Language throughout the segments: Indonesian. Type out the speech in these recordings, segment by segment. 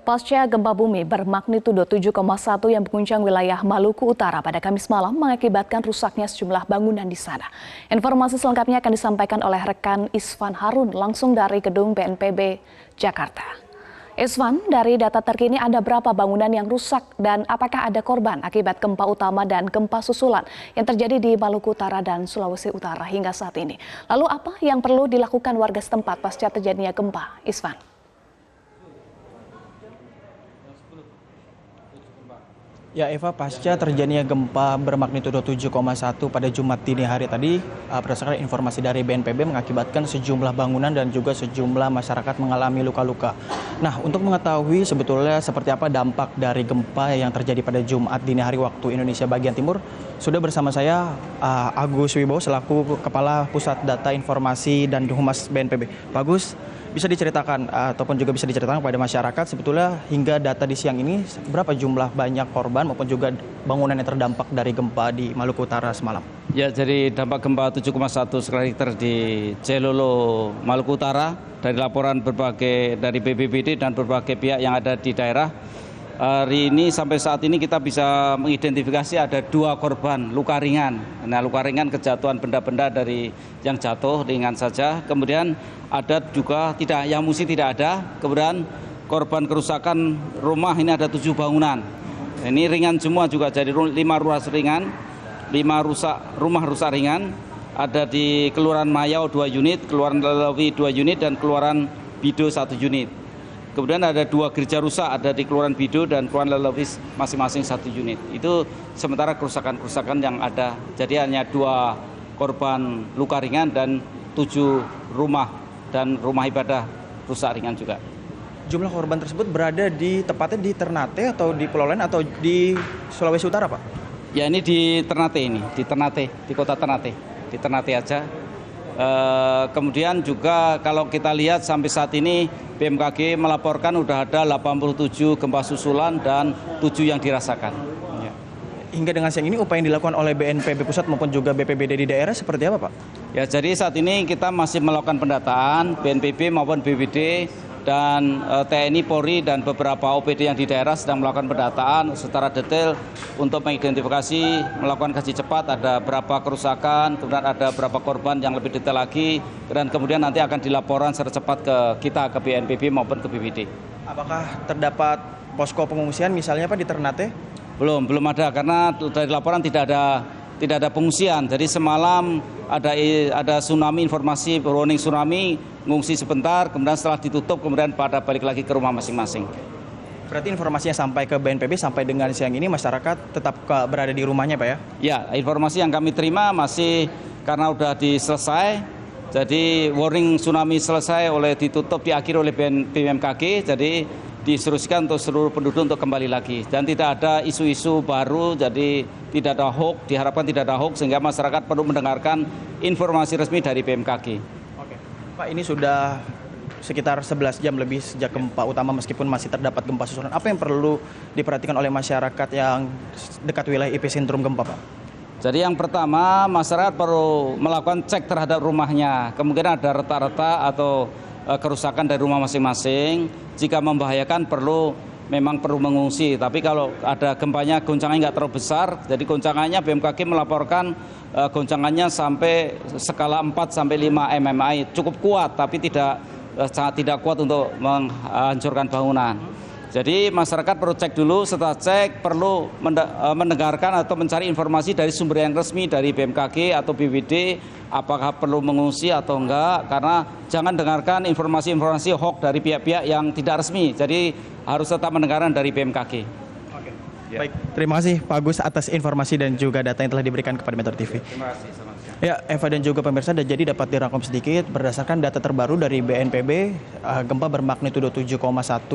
Pasca gempa bumi bermagnitudo 7,1 yang mengguncang wilayah Maluku Utara pada Kamis malam mengakibatkan rusaknya sejumlah bangunan di sana. Informasi selengkapnya akan disampaikan oleh rekan Isvan Harun langsung dari gedung BNPB Jakarta. Isvan, dari data terkini ada berapa bangunan yang rusak dan apakah ada korban akibat gempa utama dan gempa susulan yang terjadi di Maluku Utara dan Sulawesi Utara hingga saat ini? Lalu apa yang perlu dilakukan warga setempat pasca terjadinya gempa? Isvan. Ya Eva, pasca terjadinya gempa bermagnitudo 7,1 pada Jumat dini hari tadi, berdasarkan informasi dari BNPB mengakibatkan sejumlah bangunan dan juga sejumlah masyarakat mengalami luka-luka. Nah, untuk mengetahui sebetulnya seperti apa dampak dari gempa yang terjadi pada Jumat dini hari waktu Indonesia bagian timur, sudah bersama saya Agus Wibowo selaku Kepala Pusat Data Informasi dan Humas BNPB. Pak Agus, bisa diceritakan ataupun juga bisa diceritakan kepada masyarakat sebetulnya hingga data di siang ini berapa jumlah banyak korban maupun juga bangunan yang terdampak dari gempa di Maluku Utara semalam? Ya, jadi dampak gempa 7,1 skala Richter di Celolo, Maluku Utara dari laporan berbagai dari BPBD dan berbagai pihak yang ada di daerah. Hari ini sampai saat ini kita bisa mengidentifikasi ada 2 korban luka ringan. Nah, luka ringan kejatuhan benda-benda dari yang jatuh ringan saja. Kemudian ada juga yang musik tidak ada. Kemudian korban kerusakan rumah ini ada 7 bangunan. Ini ringan semua juga, jadi 5 ruas ringan, 5 rumah rusak ringan. Ada di Kelurahan Mayau 2 unit, Kelurahan Lelewi 2 unit, dan Kelurahan Bido 1 unit. Kemudian ada 2 gereja rusak, ada di Kelurahan Bido dan Kelurahan Lelewi masing-masing 1 unit. Itu sementara kerusakan-kerusakan yang ada. Jadi hanya 2 korban luka ringan dan 7 rumah dan rumah ibadah rusak ringan juga. Jumlah korban tersebut berada tepatnya di Ternate atau di Pulau Lain atau di Sulawesi Utara, Pak? Ya, ini di Ternate di kota Ternate, di Ternate aja. Kemudian juga kalau kita lihat sampai saat ini BMKG melaporkan sudah ada 87 gempa susulan dan 7 yang dirasakan. Ya. Hingga dengan siang ini upaya yang dilakukan oleh BNPB pusat maupun juga BPBD di daerah seperti apa, Pak? Ya, jadi saat ini kita masih melakukan pendataan BNPB maupun BPBD dan TNI, Polri dan beberapa OPD yang di daerah sedang melakukan pendataan secara detail untuk mengidentifikasi, melakukan kaji cepat ada berapa kerusakan, kemudian ada berapa korban yang lebih detail lagi, dan kemudian nanti akan dilaporkan secara cepat ke kita, ke BNPB maupun ke BPBD. Apakah terdapat posko pengungsian misalnya Pak di Ternate? Belum ada, karena dari laporan tidak ada pengungsian. Jadi semalam ada tsunami, informasi warning tsunami, ngungsi sebentar, kemudian setelah ditutup kemudian pada balik lagi ke rumah masing-masing. Berarti informasinya sampai ke BNPB sampai dengan siang ini masyarakat tetap berada di rumahnya, Pak ya? Ya, informasi yang kami terima masih karena udah diselesai. Jadi warning tsunami selesai diakhiri oleh BMKG, jadi diinstruksikan untuk seluruh penduduk untuk kembali lagi dan tidak ada isu-isu baru, jadi tidak ada hoax, diharapkan tidak ada hoax sehingga masyarakat perlu mendengarkan informasi resmi dari BMKG. Oke. Pak, ini sudah sekitar 11 jam lebih sejak gempa utama meskipun masih terdapat gempa susulan. Apa yang perlu diperhatikan oleh masyarakat yang dekat wilayah epicentrum gempa, Pak? Jadi yang pertama, masyarakat perlu melakukan cek terhadap rumahnya. Kemungkinan ada retak-retak atau kerusakan dari rumah masing-masing. Jika membahayakan memang perlu mengungsi. Tapi kalau ada gempanya goncangannya nggak terlalu besar, jadi goncangannya BMKG melaporkan goncangannya sampai skala 4 sampai 5 MMI, cukup kuat tapi sangat tidak kuat untuk menghancurkan bangunan. Jadi masyarakat perlu cek dulu, setelah cek perlu mendengarkan atau mencari informasi dari sumber yang resmi dari BMKG atau BPBD, apakah perlu mengungsi atau enggak, karena jangan dengarkan informasi-informasi hoax dari pihak-pihak yang tidak resmi. Jadi harus tetap mendengarkan dari BMKG. Oke. Ya. Baik, terima kasih Pak Agus atas informasi dan juga data yang telah diberikan kepada Metro TV. Terima kasih. Selamat siang. Ya, Eva dan juga pemirsa, jadi dapat dirangkum sedikit berdasarkan data terbaru dari BNPB, gempa bermagnitudo 7,1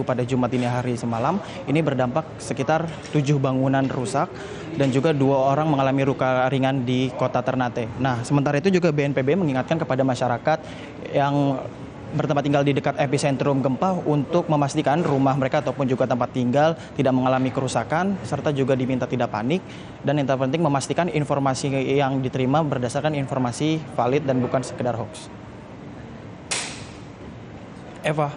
pada Jumat dini hari semalam ini berdampak sekitar 7 bangunan rusak dan juga 2 orang mengalami luka ringan di kota Ternate. Nah, sementara itu juga BNPB mengingatkan kepada masyarakat yang bertempat tinggal di dekat epicentrum gempa untuk memastikan rumah mereka ataupun juga tempat tinggal tidak mengalami kerusakan, serta juga diminta tidak panik, dan yang terpenting memastikan informasi yang diterima berdasarkan informasi valid dan bukan sekedar hoax. Eva.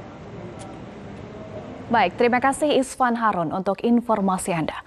Baik, terima kasih Isvan Harun untuk informasi Anda.